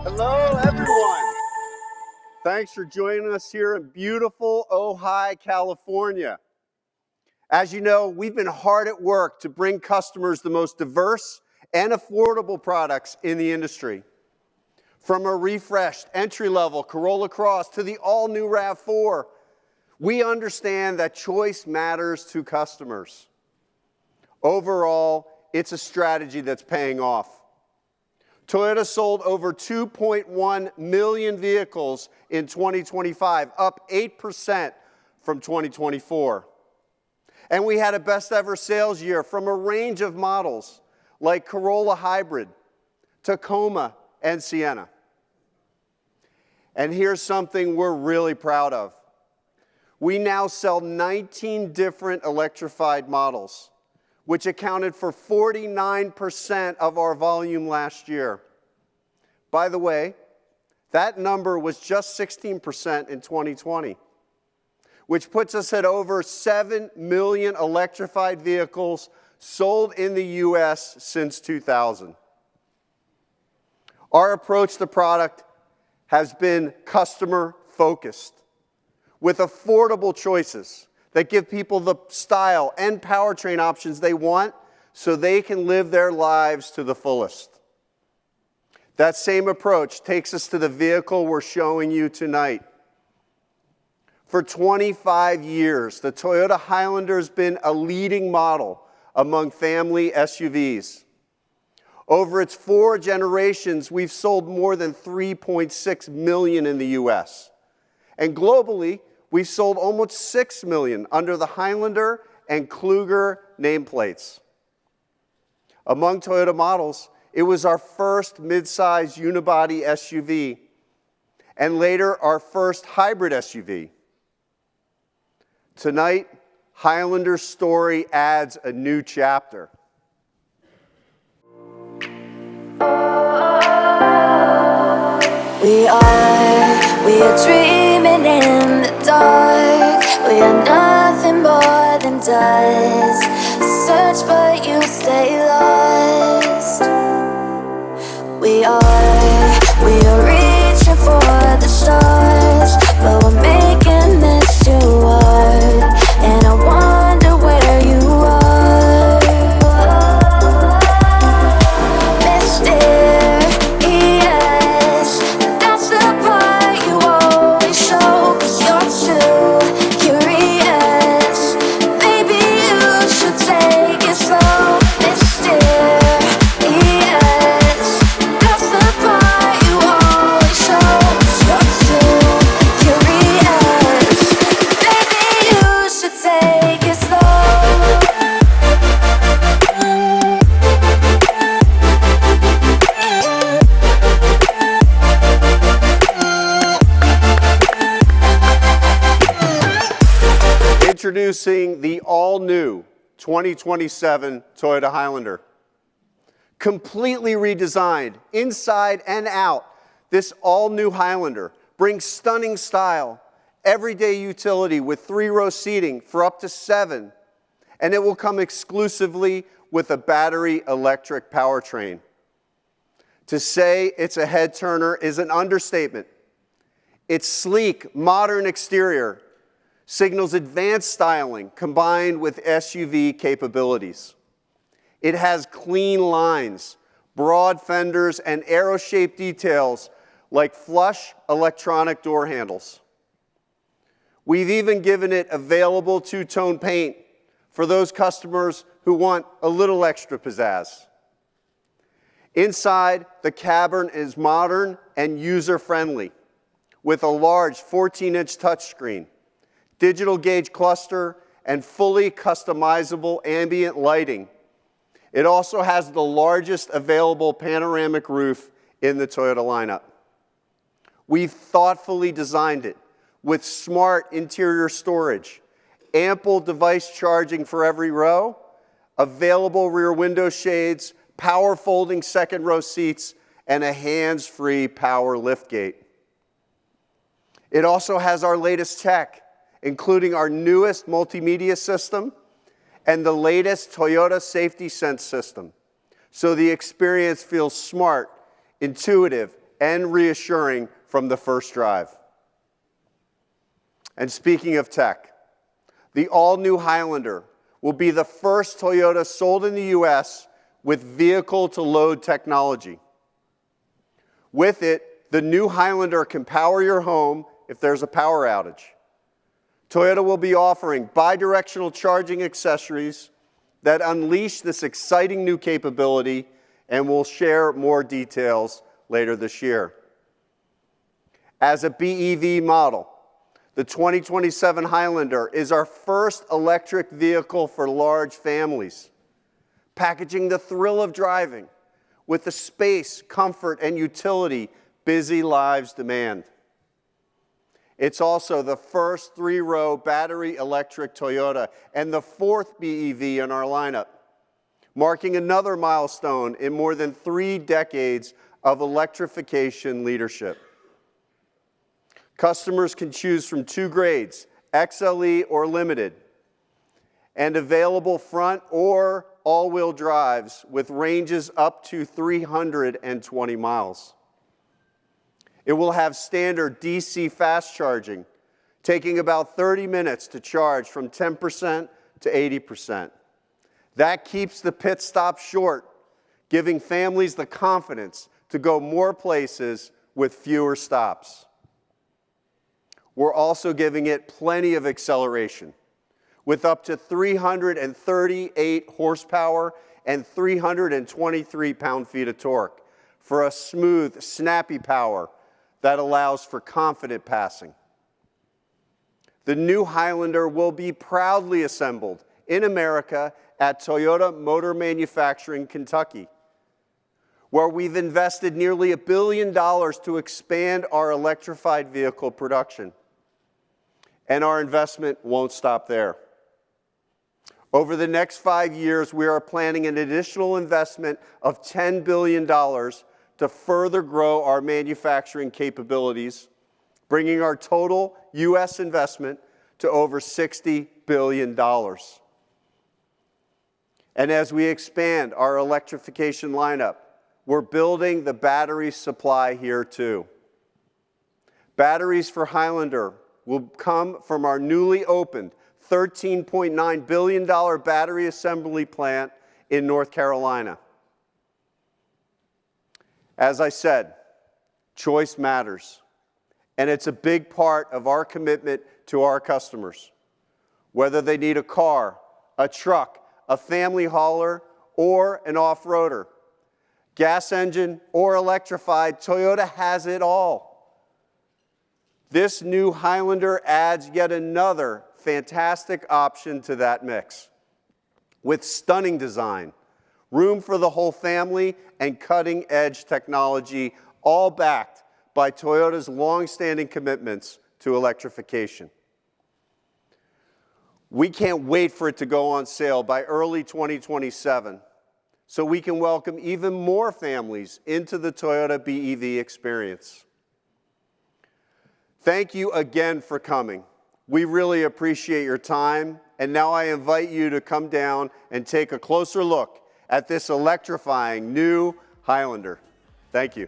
Hello, everyone. Thanks for joining us here in beautiful Ojai, California. As you know, we've been hard at work to bring customers the most diverse and affordable products in the industry. From a refreshed entry-level Corolla Cross to the all-new RAV4, we understand that choice matters to customers. Overall, it's a strategy that's paying off. Toyota sold over 2.1 million vehicles in 2025, up 8% from 2024. And we had a best ever sales year from a range of models like Corolla Hybrid, Tacoma, and Sienna. And here's something we're really proud of. We now sell 19 different electrified models, which accounted for 49% of our volume last year. By the way, that number was just 16% in 2020, which puts us at over 7 million electrified vehicles sold in the US since 2000. Our approach to product has been customer-focused, with affordable choices that give people the style and powertrain options they want so they can live their lives to the fullest. That same approach takes us to the vehicle we're showing you tonight. For 25 years, the Toyota Highlander has been a leading model among family SUVs. Over its 4 generations, we've sold more than 3.6 million in the US. And globally, we've sold almost 6 million under the Highlander and Kluger nameplates. Among Toyota models, it was our first midsize unibody SUV, and later our first hybrid SUV. Tonight, Highlander's story adds a new chapter. We are dreaming in the dark. We are nothing more than dust. Search but you stay lost. We are reaching for the stars, but we're making this too hard. And I wonder where you are. Introducing the all-new 2027 Toyota Highlander. Completely redesigned, inside and out, this all-new Highlander brings stunning style, everyday utility with 3-row seating for up to 7, and it will come exclusively with a battery electric powertrain. To say it's a head-turner is an understatement. Its sleek, modern exterior signals advanced styling combined with SUV capabilities. It has clean lines, broad fenders, and arrow-shaped details like flush electronic door handles. We've even given it available two-tone paint for those customers who want a little extra pizzazz. Inside, the cabin is modern and user-friendly with a large 14-inch touchscreen, digital gauge cluster, and fully customizable ambient lighting. It also has the largest available panoramic roof in the Toyota lineup. We've thoughtfully designed it with smart interior storage, ample device charging for every row, available rear window shades, power folding second row seats, and a hands-free power liftgate. It also has our latest tech, including our newest multimedia system and the latest Toyota Safety Sense system, so the experience feels smart, intuitive, and reassuring from the first drive. And speaking of tech, the all-new Highlander will be the first Toyota sold in the US with vehicle-to-load technology. With it, the new Highlander can power your home if there's a power outage. Toyota will be offering bi-directional charging accessories that unleash this exciting new capability, and we'll share more details later this year. As a BEV model, the 2027 Highlander is our first electric vehicle for large families, packaging the thrill of driving with the space, comfort, and utility busy lives demand. It's also the first three-row battery electric Toyota and the fourth BEV in our lineup, marking another milestone in more than 3 decades of electrification leadership. Customers can choose from 2 grades, XLE or Limited, and available front or all-wheel drives with ranges up to 320 miles. It will have standard DC fast charging, taking about 30 minutes to charge from 10% to 80%. That keeps the pit stop short, giving families the confidence to go more places with fewer stops. We're also giving it plenty of acceleration, with up to 338 horsepower and 323 pound-feet of torque for a smooth, snappy power that allows for confident passing. The new Highlander will be proudly assembled in America at Toyota Motor Manufacturing, Kentucky, where we've invested nearly $1 billion to expand our electrified vehicle production. And our investment won't stop there. Over the next 5 years, we are planning an additional investment of $10 billion to further grow our manufacturing capabilities, bringing our total U.S. investment to over $60 billion. And as we expand our electrification lineup, we're building the battery supply here too. Batteries for Highlander will come from our newly opened $13.9 billion battery assembly plant in North Carolina. As I said, choice matters, and it's a big part of our commitment to our customers. Whether they need a car, a truck, a family hauler, or an off-roader, gas engine or electrified, Toyota has it all. This new Highlander adds yet another fantastic option to that mix, with stunning design, room for the whole family, and cutting-edge technology, all backed by Toyota's long-standing commitments to electrification. We can't wait for it to go on sale by early 2027, so we can welcome even more families into the Toyota BEV experience. Thank you again for coming. We really appreciate your time, and now I invite you to come down and take a closer look at this electrifying new Highlander. Thank you.